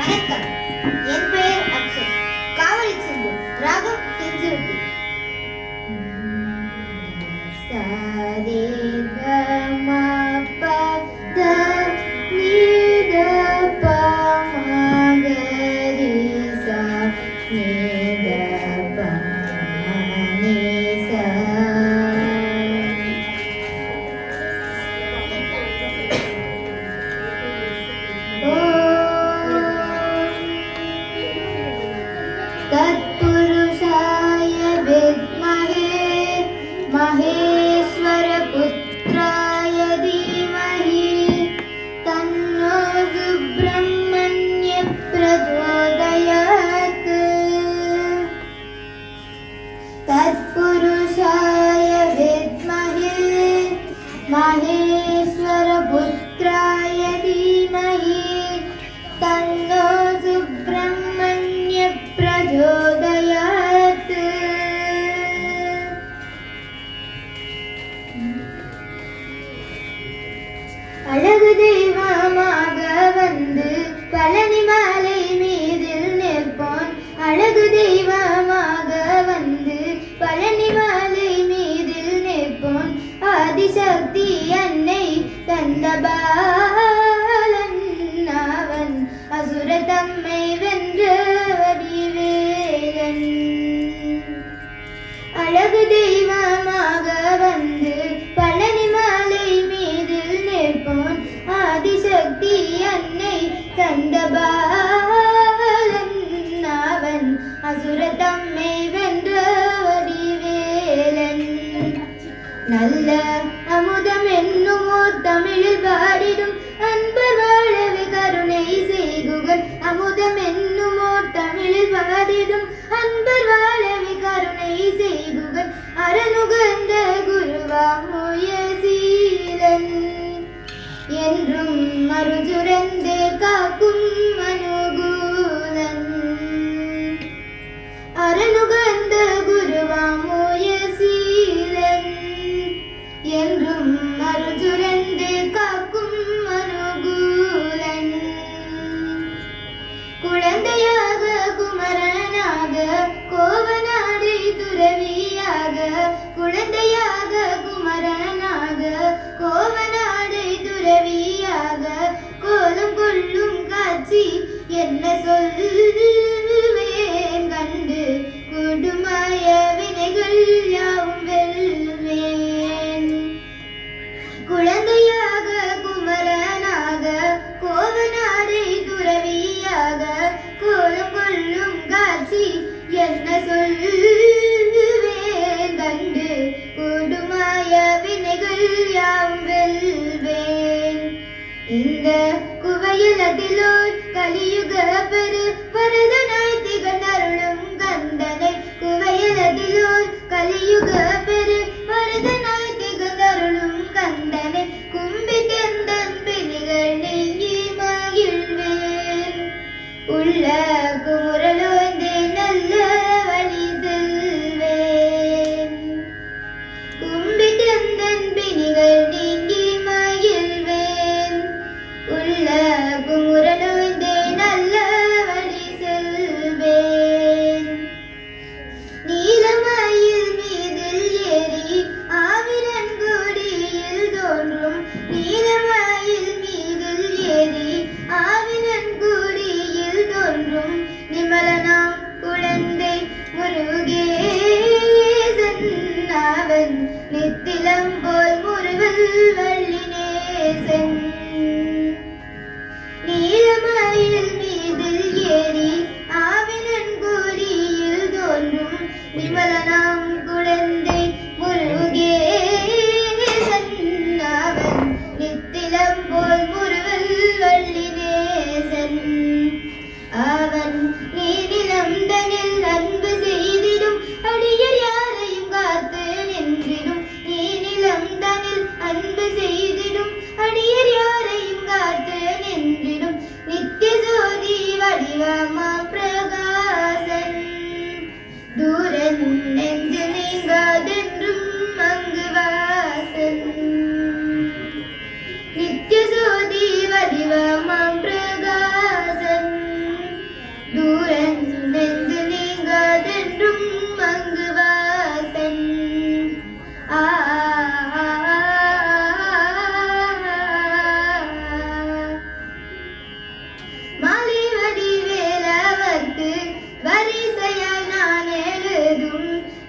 வணக்கம். என் பெயர் அக்ஷய். காவலி சிந்து. ராகம் செஞ்சுருட்டி. சரே கம பத நீத பமகரி சா நீத பமனி சா. तत्पुरुषाय विद्महे महेश्वरपुत्राय धीमहि तन्नो सुब्रह्मण्यः प्रचोदयात्. तत्पुरुषाय विद्महे महेश्वरपुत्राय धीमहि तन्नो सुब्रह्मण्यः प्रचोदयात्. அழகு தெய்வமாக வந்து பழனி மலை மீதில் நிற்போன். அழகு தெய்வமாக வந்து பழனி மலை மீதில் நிற்போன். ஆதிசக்தி அன்னை தந்த பாலன் அவன் அசுர தம்மை வென்ற வடிவேலன். அழகு தெய்வமாக வந்து பழனி மலை மீதில் நிற்போன். ஆதிசக்தி அன்னை தந்த பாலன் அவன் அசுர தம்மை வென்ற வடிவேலன். நல்ல அமுதம் என்னுமோ தமிழில் பாடிடும் அன்பர் வாழவே கருணை செய்குகள். அமுதம் என்னுமோ தமிழில் பாடிடும் அன்பர் வாழவே கருணை செய்குகள். அரணுகந்த குருவாமுய சீலன் என்றும் மறுசுரந்தே காக்கும் அனுகூலன். அரணுகந்த குருவாமுய சீலன் என்றும் மறுசுரந்தே காக்கும் அனுகூலன். குழந்தையாக குமரனாக கோவநாடை துறவியாக. குழந்தையாக குமரனாக கோவநாடை துறவியாக. கோலம் கொள்ளும் காட்சி என்ன சொல்வேன் கண்டு குடுமாய வினைகள் யாவும் வெல்வேன். குழந்தையாக குமரனாக கோவநாடை துறவியாக. கோலம் கொள்ளும் காட்சி என்ன சொல்வேன் கண்டு கொடுமாய வினைகள் யாவும் வெல்வேன். இந்த குவையலதிலோர் கலியுக பெரு வரதனாய் திகழ்ந்தருளும் கந்தனை. குவையலதிலோர் கலியுக பெரு வரதனாய் திகழ்ந்தருளும் கந்தனை. கும்பிட்டெந்தன் பிணிகள் நீங்கி மகிழ்வேன். உள்ள குமுறலோய்ந்தே நல்ல வழி செல்வேன். கும்பிட்டெந்தன் பிணிகள் நீங்கி மகிழ்வேன். உள்ள குமுறலோ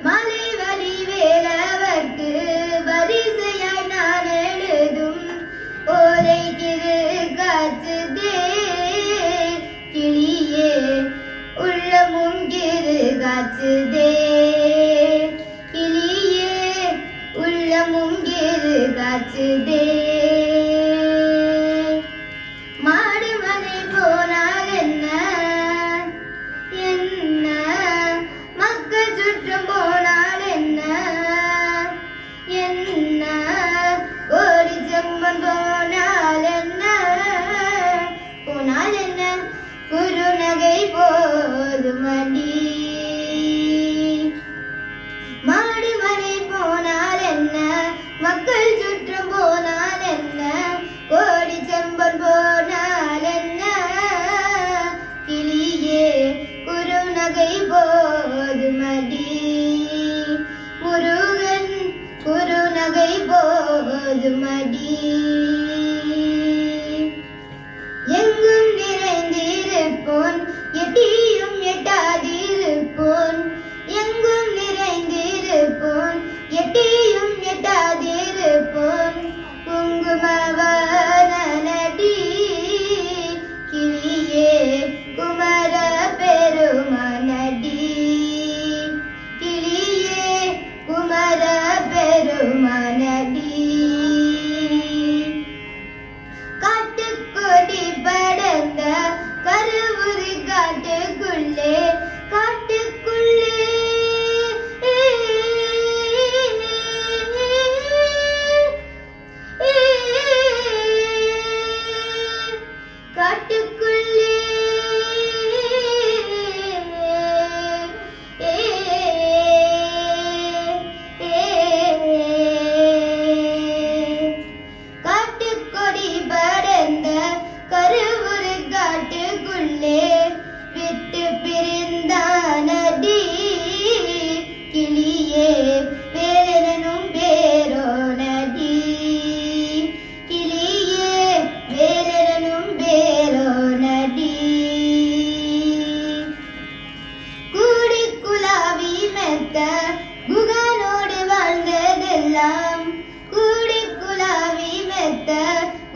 மலை வழி வேலவர்க்கு வரிசையாய் நான் எழுதும் ஓலை கிரு காற்றுதே கிளியே உள்ளமும் கிரு காற்றுதே கிளியே உள்ளமும் கிரு காற்றுதே மாடு மலை போனால் என்ன என்ன மக்கள் சுற்றம் போனால் என்ன என்ன கோடி செம்மன் போனால் என்ன போனால் என்ன குறுநகை போதுமடி மாடி மலை போனால் என்ன மக்கள் சுற்றம் போனால் என்ன கோடி செம்பன் போனால் என்ன கிளியே குறுநகை போதுமடி முருகன் குறுநகை போதுமடி எங்கும் நிறைந்திருப்போன் எட்டியும் எட்டாதிருப்போன் எங்கும் நிறைந்திருப்போன் எட்டியும் எட்டாதிருப்போன் குங்குமவனடி கிளியே குமர பெருமனடி கிளியே குமர பெருமனடி காட்டுக்கொடி படர்ந்த கருவுரி காட்டுக்குள்ளே காட்டுக்குள்ளே காட்டுக்குள்ளே காட்டுக்கொடி படர்ந்த கருவுரு காட்டுக்குள்ளே விட்டு பிரிந்தானடி கிளியே வேலனும் பேரோனடி கிளியே வேலனும் பேரோனடி கூடி குலாவி மெத்த குகனோடு வாழ்ந்ததெல்லாம் கூடி குலாவி மெத்த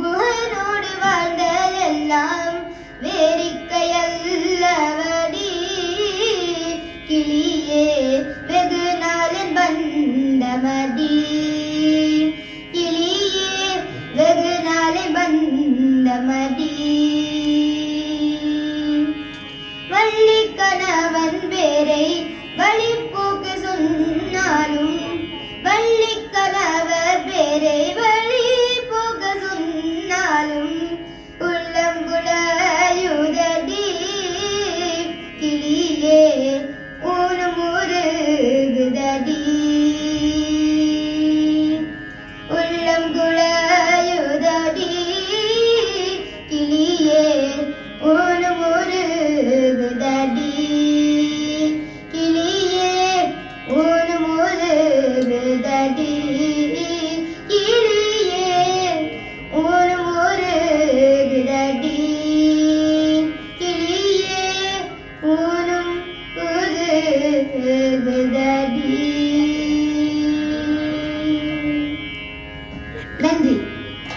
குகனோடு வாழ்ந்ததெல்லாம் வேடிக்கையல்லவடி கிளியே வெகு நாளின் பந்தமடி கிளியே வெகு நாளின் பந்தமடி வள்ளி கணவன் பேரை வழிபோக்கு சொன்னாலும் வள்ளி கணவர் பேரை வழி போக சொன்னாலும் உள்ளம் குடையுதடி கிளியே ஊனும் உருகுதடி உள்ளம் குடையுதடி கிளியே ஊனும் உருகுதடி கிளியே ஊனும் உருகுதடி கிளியே ஊனும் உருகுதடி கிளியே ஊனும் உருகுதடி